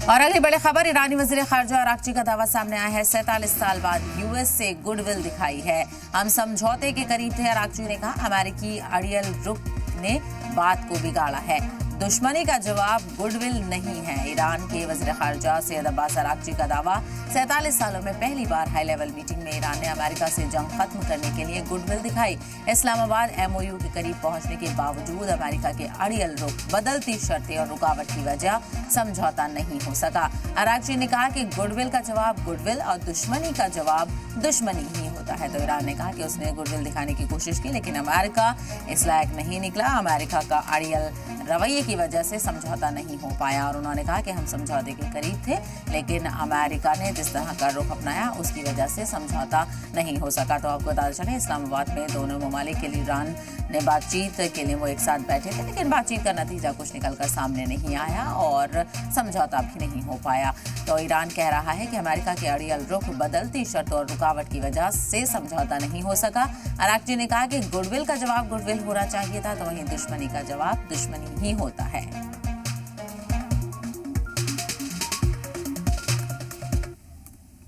और अगली बड़ी खबर, ईरानी वज़ीर ख़ारजा अराग़ची का दावा सामने आया है। 47 साल बाद यूएस से गुडविल दिखाई है। हम समझौते के करीब थे, अराग़ची ने कहा। अमेरिकी अरियल रुख ने बात को बिगाड़ा है। दुश्मनी का जवाब गुडविल नहीं है। ईरान के वज़ीर ख़ारजा सैयद अब्बास अराग़ची का दावा, 47 सालों में पहली बार हाई लेवल मीटिंग में ईरान ने अमेरिका से जंग खत्म करने के लिए गुडविल दिखाई। इस्लामाबाद एमओयू के करीब पहुंचने के बावजूद अमेरिका के अड़ियल रुख, बदलती शर्तें और रुकावट की वजह समझौता नहीं हो सका। अराग़ची ने कहा कि गुडविल का जवाब गुडविल और दुश्मनी का जवाब दुश्मनी ही होता है। तो ईरान ने कहा कि उसने गुडविल दिखाने की कोशिश की, लेकिन अमेरिका इस लायक नहीं निकला। अमेरिका का अड़ियल रवैये की वजह से समझौता नहीं हो पाया और उन्होंने कहा कि हम समझौते के करीब थे, लेकिन अमेरिका ने जिस तरह का रुख अपनाया उसकी वजह से समझौता नहीं हो सका। तो आपको बता चलें, इस्लामाबाद में दोनों ममालिक के लिए ईरान ने बातचीत के लिए वो एक साथ बैठे थे, लेकिन बातचीत का नतीजा कुछ निकलकर सामने नहीं आया और समझौता भी नहीं हो पाया। तो ईरान कह रहा है कि अमेरिका के अड़ियल रुख, बदलती शर्तों और रुकावट की वजह से समझौता नहीं हो सका। अराग़ची ने कहा कि गुडविल का जवाब गुडविल होना चाहिए था, तो वहीं दुश्मनी का जवाब दुश्मनी ही होता है।